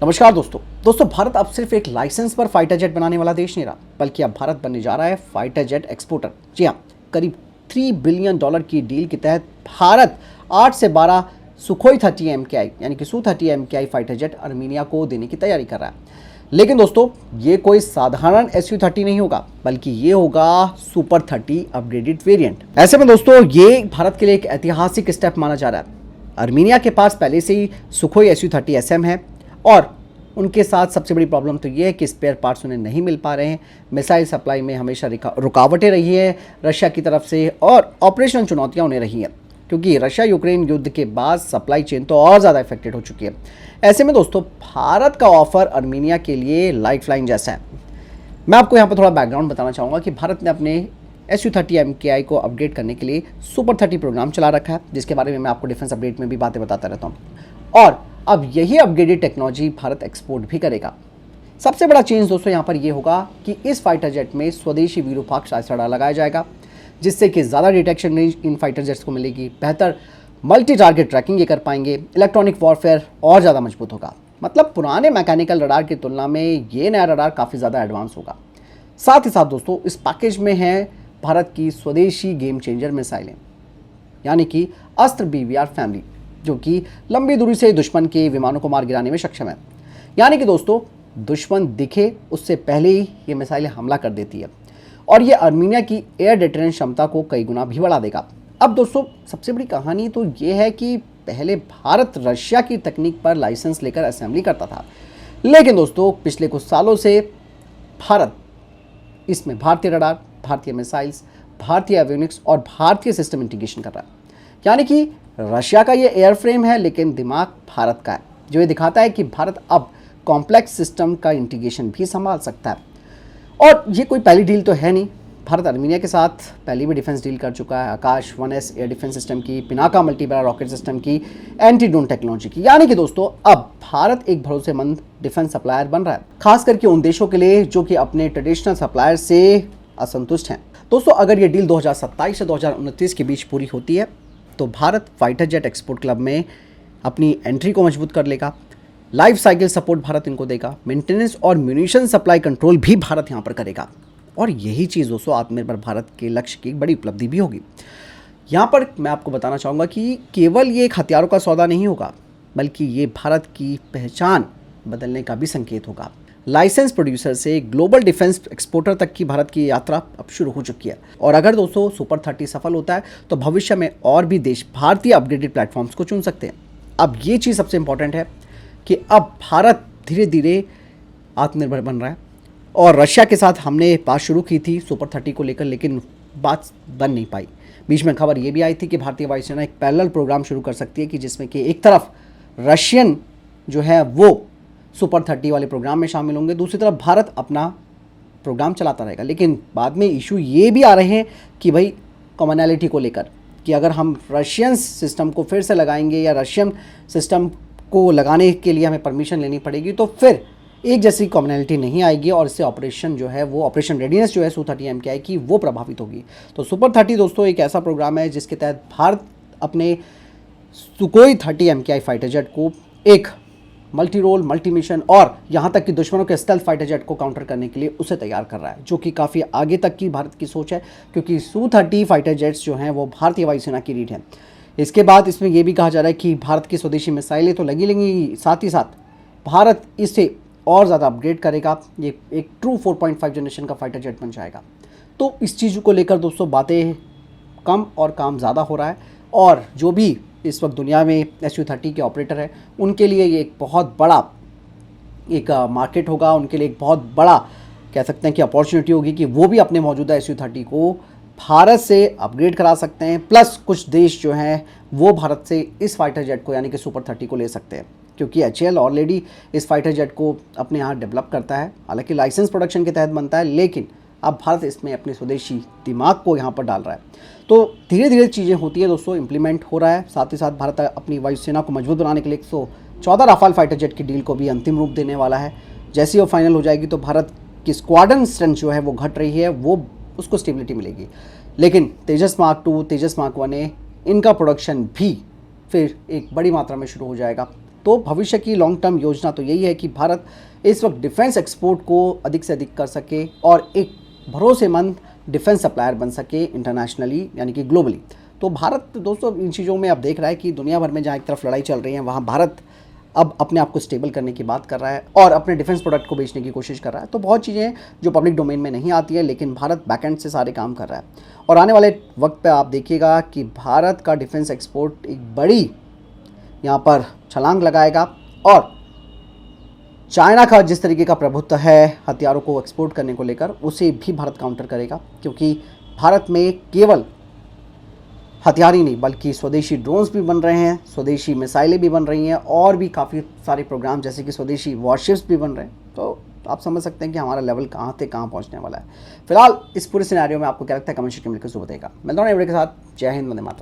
नमस्कार दोस्तों भारत अब सिर्फ एक लाइसेंस पर फाइटर जेट बनाने वाला देश नहीं रहा, बल्कि अब भारत बनने जा रहा है फाइटर जेट एक्सपोर्टर। जी हाँ, करीब $3 बिलियन की डील के तहत भारत 8 से 12 सुखोई 30 MKI यानी कि Su-30 MKI fighter jet Armenia को देने की तैयारी कर रहा है। लेकिन दोस्तों, ये कोई साधारण Su-30 नहीं होगा, बल्कि ये होगा सुपर 30 अपग्रेडेड वेरिएंट। ऐसे में दोस्तों, ये भारत के लिए एक ऐतिहासिक स्टेप माना जा रहा है। आर्मीनिया के पास पहले से ही सुखोई Su-30 SM है और उनके साथ सबसे बड़ी प्रॉब्लम तो ये है कि स्पेयर पार्ट्स उन्हें नहीं मिल पा रहे हैं। मिसाइल सप्लाई में हमेशा रुकावटें रही है रशिया की तरफ से, और ऑपरेशनल चुनौतियां उन्हें रही हैं, क्योंकि रशिया यूक्रेन युद्ध के बाद सप्लाई चेन तो और ज़्यादा इफेक्टेड हो चुकी है। ऐसे में दोस्तों, भारत का ऑफर आर्मीनिया के लिए लाइफ लाइन जैसा है। मैं आपको यहाँ पर थोड़ा बैकग्राउंड बताना चाहूँगा कि भारत ने अपने Su-30 MKI को अपग्रेड करने के लिए सुपर 30 प्रोग्राम चला रखा है, जिसके बारे में मैं आपको डिफेंस अपडेट में भी बातें बताता रहता हूँ। और अब यही अपग्रेडेड टेक्नोलॉजी भारत एक्सपोर्ट भी करेगा। सबसे बड़ा चेंज दोस्तों यहाँ पर यह होगा कि इस फाइटर जेट में स्वदेशी विरूपाक्ष रडार लगाया जाएगा, जिससे कि ज़्यादा डिटेक्शन रेंज इन फाइटर जेट्स को मिलेगी, बेहतर मल्टी टारगेट ट्रैकिंग ये कर पाएंगे, इलेक्ट्रॉनिक वॉरफेयर और ज़्यादा मजबूत होगा। मतलब पुराने मैकेनिकल रडार की तुलना में ये नया रडार काफ़ी ज़्यादा एडवांस होगा। साथ ही साथ दोस्तों, इस पैकेज में है भारत की स्वदेशी गेम चेंजर मिसाइलें, यानी कि अस्त्र BVR फैमिली, जो कि लंबी दूरी से दुश्मन के विमानों को मार गिराने में सक्षम है। यानी कि दोस्तों, दुश्मन दिखे उससे पहले ही ये मिसाइलें हमला कर देती है, और ये आर्मीनिया की एयर डिटेरेंस क्षमता को कई गुना भी बढ़ा देगा। अब दोस्तों, सबसे बड़ी कहानी तो ये है कि पहले भारत रशिया की तकनीक पर लाइसेंस लेकर असेंबली करता था, लेकिन दोस्तों पिछले कुछ सालों से भारत इसमें भारतीय रडार, भारतीय मिसाइल्स, भारतीय एवियोनिक्स और भारतीय सिस्टम इंटीग्रेशन कर रहा है। यानी कि रशिया का ये एयरफ्रेम है, लेकिन दिमाग भारत का है, जो ये दिखाता है कि भारत अब कॉम्प्लेक्स सिस्टम का इंटीग्रेशन भी संभाल सकता है। और ये कोई पहली डील तो है नहीं, भारत आर्मीनिया के साथ पहले भी डिफेंस डील कर चुका है। आकाश 1S एयर डिफेंस सिस्टम की, पिनाका मल्टीबैरल रॉकेट सिस्टम की, एंटी ड्रोन टेक्नोलॉजी की। यानी कि दोस्तों, अब भारत एक भरोसेमंद डिफेंस सप्लायर बन रहा है, खास करके उन देशों के लिए जो कि अपने ट्रेडिशनल सप्लायर से असंतुष्ट हैं। दोस्तों, अगर ये डील 2027 से 2029 के बीच पूरी होती है तो Bharat fighter jet export club में अपनी एंट्री को मजबूत कर लेगा। लाइफ साइकिल सपोर्ट भारत इनको देगा, मेंटेनेंस और म्यूनिशन सप्लाई कंट्रोल भी भारत यहाँ पर करेगा, और यही चीज़ दोस्तों आत्मनिर्भर भारत के लक्ष्य की एक बड़ी उपलब्धि भी होगी। यहाँ पर मैं आपको बताना चाहूँगा कि केवल ये एक हथियारों का सौदा नहीं होगा, बल्कि ये भारत की पहचान बदलने का भी संकेत होगा। लाइसेंस प्रोड्यूसर से ग्लोबल डिफेंस एक्सपोर्टर तक की भारत की यात्रा अब शुरू हो चुकी है, और अगर दोस्तों सुपर 30 सफल होता है तो भविष्य में और भी देश भारतीय अपग्रेडेड प्लेटफॉर्म्स को चुन सकते हैं। अब ये चीज़ सबसे इंपॉर्टेंट है कि अब भारत धीरे धीरे आत्मनिर्भर बन रहा है, और रशिया के साथ हमने बात शुरू की थी सुपर 30 को लेकर, लेकिन बात बन नहीं पाई। बीच में खबर ये भी आई थी कि भारतीय वायुसेना एक पैरेलल प्रोग्राम शुरू कर सकती है, कि जिसमें कि एक तरफ रशियन जो है वो सुपर 30 वाले प्रोग्राम में शामिल होंगे, दूसरी तरफ भारत अपना प्रोग्राम चलाता रहेगा। लेकिन बाद में इशू ये भी आ रहे हैं कि भाई कॉमनैलिटी को लेकर, कि अगर हम रशियन सिस्टम को फिर से लगाएंगे या रशियन सिस्टम को लगाने के लिए हमें परमिशन लेनी पड़ेगी, तो फिर एक जैसी कॉमनैलिटी नहीं आएगी, और इससे ऑपरेशन जो है वो ऑपरेशन रेडीनेस जो है Su-30 MKI की वो प्रभावित होगी। तो सुपर 30 दोस्तों एक ऐसा प्रोग्राम है जिसके तहत भारत अपने सुखोई 30 MKI फाइटर जेट को एक मल्टी रोल, मल्टी मिशन और यहाँ तक कि दुश्मनों के स्टेल्थ फाइटर जेट को काउंटर करने के लिए उसे तैयार कर रहा है, जो कि काफ़ी आगे तक की भारत की सोच है, क्योंकि Su-30 फाइटर जेट्स जो हैं वो भारतीय वायुसेना की रीढ़ हैं। इसके बाद इसमें यह भी कहा जा रहा है कि भारत की स्वदेशी मिसाइलें तो लगी, साथ ही साथ भारत इसे और ज़्यादा अपग्रेड करेगा। ये एक ट्रू 4.5 जनरेशन का फाइटर जेट बन जाएगा। तो इस चीज़ को लेकर दोस्तों बातें कम और काम ज़्यादा हो रहा है, और जो भी इस वक्त दुनिया में Su-30 के ऑपरेटर हैं उनके लिए ये एक बहुत बड़ा एक मार्केट होगा, उनके लिए एक बहुत बड़ा कह सकते हैं कि अपॉर्चुनिटी होगी कि वो भी अपने मौजूदा Su-30 को भारत से अपग्रेड करा सकते हैं। प्लस कुछ देश जो हैं वो भारत से इस फाइटर जेट को यानी कि सुपर 30 को ले सकते हैं, क्योंकि HAL ऑलरेडी इस फाइटर जेट को अपने यहाँ डेवलप करता है। हालांकि लाइसेंस प्रोडक्शन के तहत बनता है, लेकिन अब भारत इसमें अपने स्वदेशी दिमाग को यहाँ पर डाल रहा है। तो धीरे धीरे चीज़ें होती है दोस्तों, इम्प्लीमेंट हो रहा है। साथ ही साथ भारत अपनी वायुसेना को मजबूत बनाने के लिए 114 राफाल फाइटर जेट की डील को भी अंतिम रूप देने वाला है। जैसे ही वो फाइनल हो जाएगी तो भारत की स्क्वाड्रन स्ट्रेंथ जो है वो घट रही है, वो उसको स्टेबिलिटी मिलेगी। लेकिन तेजस Mark 2, तेजस Mark 1A इनका प्रोडक्शन भी फिर एक बड़ी मात्रा में शुरू हो जाएगा। तो भविष्य की लॉन्ग टर्म योजना तो यही है कि भारत इस वक्त डिफेंस एक्सपोर्ट को अधिक से अधिक कर सके और एक भरोसेमंद डिफेंस सप्लायर बन सके इंटरनेशनली, यानी कि ग्लोबली। तो भारत दोस्तों इन चीज़ों में अब देख रहा है कि दुनिया भर में जहाँ एक तरफ लड़ाई चल रही है, वहाँ भारत अब अपने आप को स्टेबल करने की बात कर रहा है और अपने डिफेंस प्रोडक्ट को बेचने की कोशिश कर रहा है। तो बहुत चीज़ें हैं जो पब्लिक डोमेन में नहीं आती है, लेकिन भारत बैकएंड से सारे काम कर रहा है। और आने वाले वक्त पे आप देखिएगा कि भारत का डिफेंस एक्सपोर्ट एक बड़ी यहाँ पर छलांग लगाएगा और चाइना का जिस तरीके का प्रभुत्व है हथियारों को एक्सपोर्ट करने को लेकर, उसे भी भारत काउंटर करेगा, क्योंकि भारत में केवल हथियार ही नहीं बल्कि स्वदेशी ड्रोन्स भी बन रहे हैं, स्वदेशी मिसाइलें भी बन रही हैं और भी काफ़ी सारे प्रोग्राम जैसे कि स्वदेशी वॉरशिप्स भी बन रहे हैं। तो आप समझ सकते हैं कि हमारा लेवल कहाँ से कहाँ पहुँचने वाला है। फिलहाल इस पूरे सिनेरियो में आपको क्या लगता है, कमेंट सेक्शन में लिखकर बताइएगा। मिलता हूं नए वीडियो के साथ। जय हिंद, वंदे मातरम।